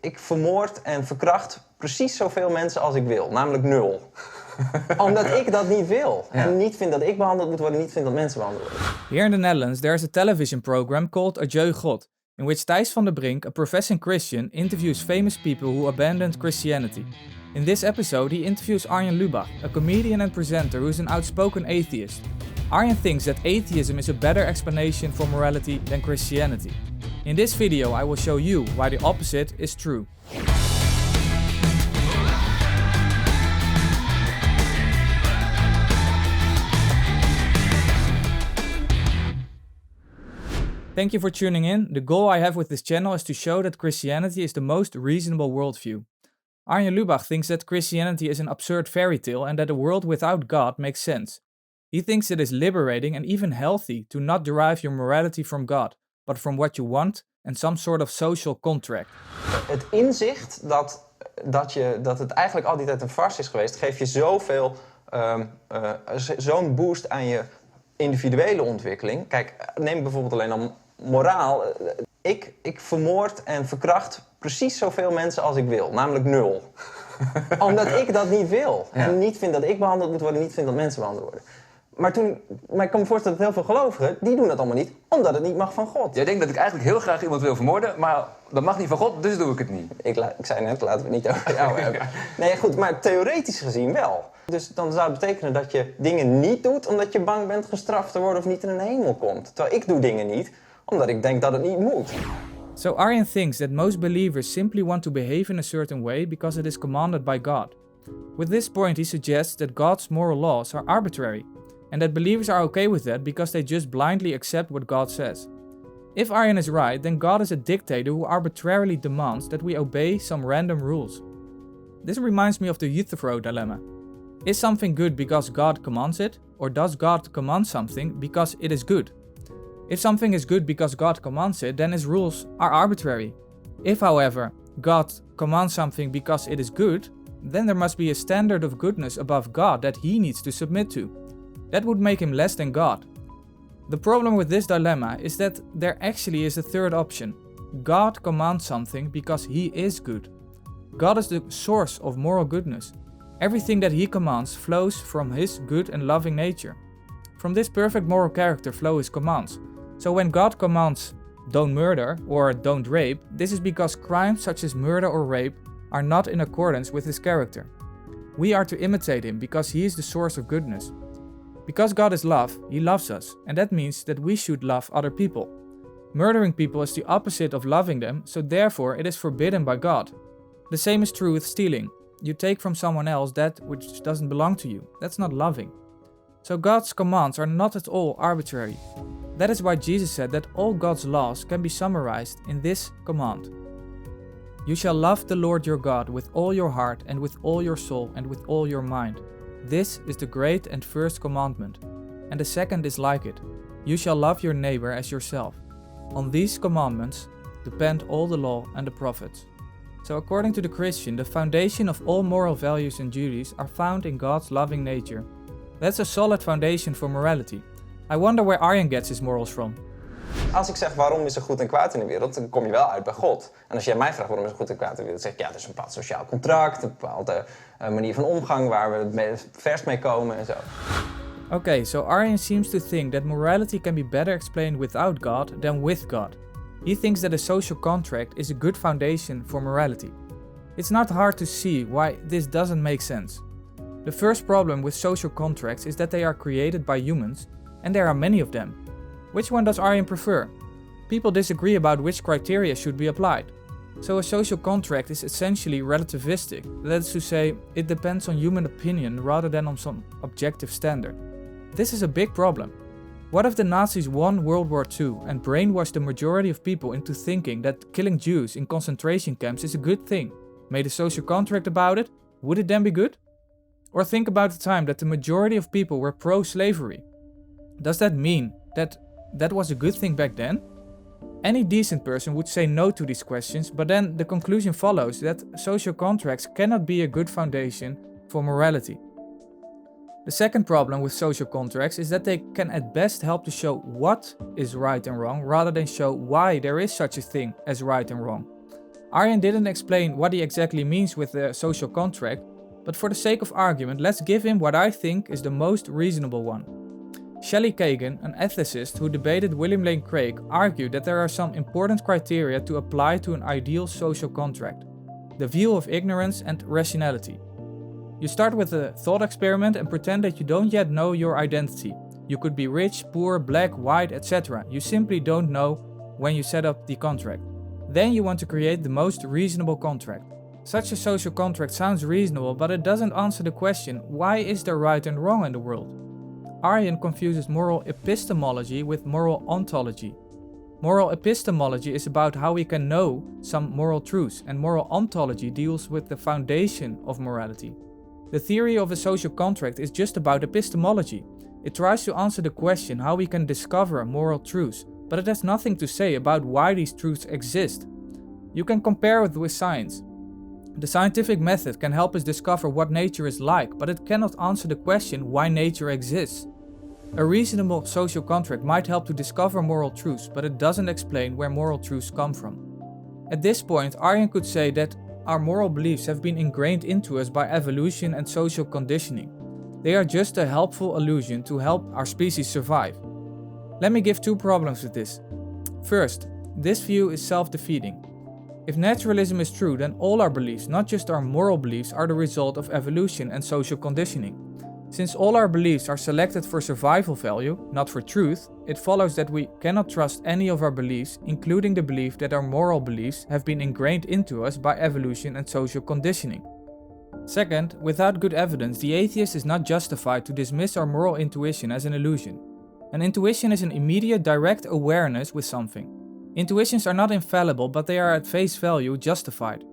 Ik vermoord en verkracht precies zoveel mensen als ik wil, namelijk 0. Omdat ik dat niet wil. Ja. En niet vind dat ik behandeld moet worden, niet vind dat mensen behandeld worden. Here in the Netherlands, there is a television program called Adieu God, in which Thijs van der Brink, a professing Christian, interviews famous people who abandoned Christianity. In this episode, he interviews Arjen Lubach, a comedian and presenter who is an outspoken atheist. Arjen thinks that atheism is a better explanation for morality than Christianity. In this video, I will show you why the opposite is true. Thank you for tuning in. The goal I have with this channel is to show that Christianity is the most reasonable worldview. Arjen Lubach thinks that Christianity is an absurd fairy tale and that a world without God makes sense. He thinks it is liberating and even healthy to not derive your morality from God, but from what you want and some sort of social contract. Het inzicht dat het eigenlijk al die tijd een farce is geweest, geeft je zoveel, zo'n boost aan je individuele ontwikkeling. Kijk, neem bijvoorbeeld alleen al moraal. Ik vermoord en verkracht precies zoveel mensen als ik wil, namelijk 0. Omdat ik dat niet wil. Ja. En niet vind dat ik behandeld moet worden, niet vind dat mensen behandeld worden. Maar ik kan me voorstellen dat heel veel gelovigen, die doen dat allemaal niet, omdat het niet mag van God. Jij denkt dat ik eigenlijk heel graag iemand wil vermoorden, maar dat mag niet van God, dus doe ik het niet. Ik zei net, laten we het niet over jou hebben. Nee, goed, maar theoretisch gezien wel. Dus dan zou het betekenen dat je dingen niet doet omdat je bang bent gestraft te worden of niet in een hemel komt. Terwijl ik doe dingen niet omdat ik denk dat het niet moet. So Arjen thinks that most believers simply want to behave in a certain way because it is commanded by God. With this point he suggests that God's moral laws are arbitrary, and that believers are okay with that because they just blindly accept what God says. If Arjen is right, then God is a dictator who arbitrarily demands that we obey some random rules. This reminds me of the Euthyphro dilemma. Is something good because God commands it, or does God command something because it is good? If something is good because God commands it, then his rules are arbitrary. If, however, God commands something because it is good, then there must be a standard of goodness above God that he needs to submit to. That would make him less than God. The problem with this dilemma is that there actually is a third option. God commands something because he is good. God is the source of moral goodness. Everything that he commands flows from his good and loving nature. From this perfect moral character flow his commands. So when God commands don't murder or don't rape, this is because crimes such as murder or rape are not in accordance with his character. We are to imitate him because he is the source of goodness. Because God is love, he loves us, and that means that we should love other people. Murdering people is the opposite of loving them, so therefore it is forbidden by God. The same is true with stealing. You take from someone else that which doesn't belong to you. That's not loving. So God's commands are not at all arbitrary. That is why Jesus said that all God's laws can be summarized in this command. You shall love the Lord your God with all your heart and with all your soul and with all your mind. This is the great and first commandment. And the second is like it. You shall love your neighbor as yourself. On these commandments depend all the law and the prophets. So according to the Christian, the foundation of all moral values and duties are found in God's loving nature. That's a solid foundation for morality. I wonder where Arjen gets his morals from. Als ik zeg waarom is er goed en kwaad in de wereld, dan kom je wel uit bij God. En als jij mij vraagt waarom is er goed en kwaad in de wereld, dan zeg ik ja, er is een bepaald sociaal contract, een bepaalde manier van omgang waar we het verst mee komen en zo. Okay, so Arjen seems to think that morality can be better explained without God than with God. He thinks that a social contract is a good foundation for morality. It's not hard to see why this doesn't make sense. The first problem with social contracts is that they are created by humans, and there are many of them. Which one does Arjen prefer? People disagree about which criteria should be applied. So a social contract is essentially relativistic, that is to say, it depends on human opinion rather than on some objective standard. This is a big problem. What if the Nazis won World War II and brainwashed the majority of people into thinking that killing Jews in concentration camps is a good thing? Made a social contract about it? Would it then be good? Or think about the time that the majority of people were pro-slavery. Does that mean that that was a good thing back then? Any decent person would say no to these questions, but then the conclusion follows that social contracts cannot be a good foundation for morality. The second problem with social contracts is that they can at best help to show what is right and wrong rather than show why there is such a thing as right and wrong. Arjen didn't explain what he exactly means with the social contract, but for the sake of argument, let's give him what I think is the most reasonable one. Shelley Kagan, an ethicist who debated William Lane Craig, argued that there are some important criteria to apply to an ideal social contract: the view of ignorance and rationality. You start with a thought experiment and pretend that you don't yet know your identity. You could be rich, poor, black, white, etc. You simply don't know when you set up the contract. Then you want to create the most reasonable contract. Such a social contract sounds reasonable, but it doesn't answer the question, why is there right and wrong in the world? Arjen confuses moral epistemology with moral ontology. Moral epistemology is about how we can know some moral truths, and moral ontology deals with the foundation of morality. The theory of a social contract is just about epistemology. It tries to answer the question how we can discover moral truths, but it has nothing to say about why these truths exist. You can compare it with science. The scientific method can help us discover what nature is like, but it cannot answer the question why nature exists. A reasonable social contract might help to discover moral truths, but it doesn't explain where moral truths come from. At this point, Arjen could say that our moral beliefs have been ingrained into us by evolution and social conditioning. They are just a helpful illusion to help our species survive. Let me give two problems with this. First, this view is self-defeating. If naturalism is true, then all our beliefs, not just our moral beliefs, are the result of evolution and social conditioning. Since all our beliefs are selected for survival value, not for truth, it follows that we cannot trust any of our beliefs, including the belief that our moral beliefs have been ingrained into us by evolution and social conditioning. Second, without good evidence, the atheist is not justified to dismiss our moral intuition as an illusion. An intuition is an immediate direct awareness with something. Intuitions are not infallible, but they are at face value justified.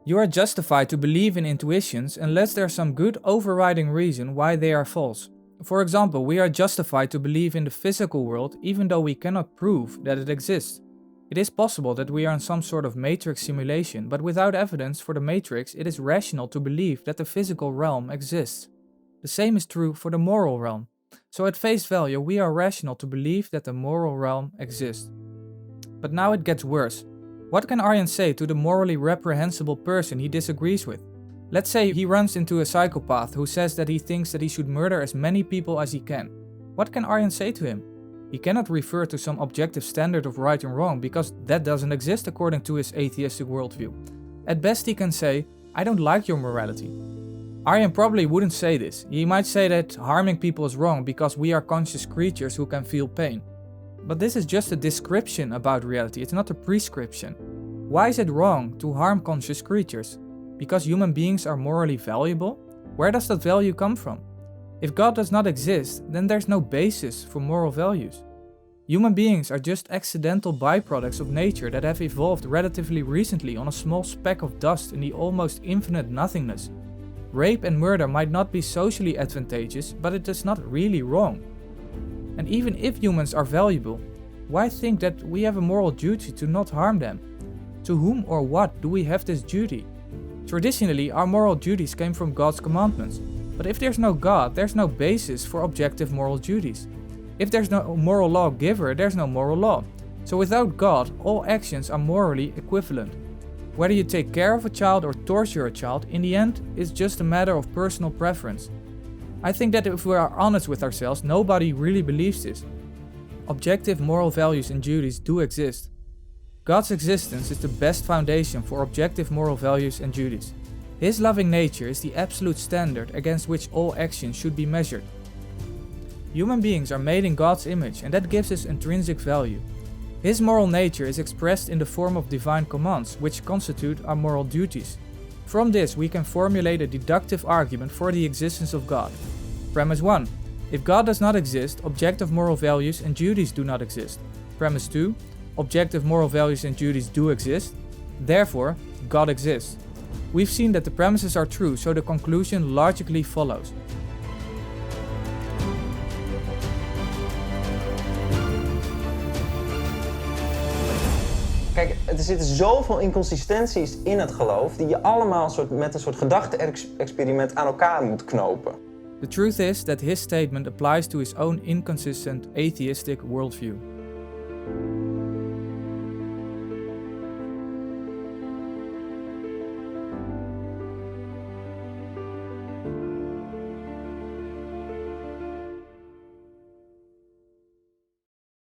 You are justified to believe in intuitions unless there is some good overriding reason why they are false. For example, we are justified to believe in the physical world even though we cannot prove that it exists. It is possible that we are in some sort of matrix simulation, but without evidence for the matrix, it is rational to believe that the physical realm exists. The same is true for the moral realm. So at face value, we are rational to believe that the moral realm exists. But now it gets worse. What can Arjen say to the morally reprehensible person he disagrees with? Let's say he runs into a psychopath who says that he thinks that he should murder as many people as he can. What can Arjen say to him? He cannot refer to some objective standard of right and wrong because that doesn't exist according to his atheistic worldview. At best he can say, I don't like your morality. Arjen probably wouldn't say this. He might say that harming people is wrong because we are conscious creatures who can feel pain. But this is just a description about reality, it's not a prescription. Why is it wrong to harm conscious creatures? Because human beings are morally valuable? Where does that value come from? If God does not exist, then there's no basis for moral values. Human beings are just accidental byproducts of nature that have evolved relatively recently on a small speck of dust in the almost infinite nothingness. Rape and murder might not be socially advantageous, but it is not really wrong. And even if humans are valuable, why think that we have a moral duty to not harm them? To whom or what do we have this duty? Traditionally, our moral duties came from God's commandments. But if there's no God, there's no basis for objective moral duties. If there's no moral lawgiver, there's no moral law. So without God, all actions are morally equivalent. Whether you take care of a child or torture a child, in the end, it's just a matter of personal preference. I think that if we are honest with ourselves, nobody really believes this. Objective moral values and duties do exist. God's existence is the best foundation for objective moral values and duties. His loving nature is the absolute standard against which all actions should be measured. Human beings are made in God's image, and that gives us intrinsic value. His moral nature is expressed in the form of divine commands, which constitute our moral duties. From this, we can formulate a deductive argument for the existence of God. Premise 1. If God does not exist, objective moral values and duties do not exist. Premise 2. Objective moral values and duties do exist. Therefore, God exists. We've seen that the premises are true, so the conclusion logically follows. Kijk, er zitten zoveel inconsistenties in het geloof die je allemaal met een soort gedachte-experiment aan elkaar moet knopen. The truth is that his statement applies to his own inconsistent atheistic worldview.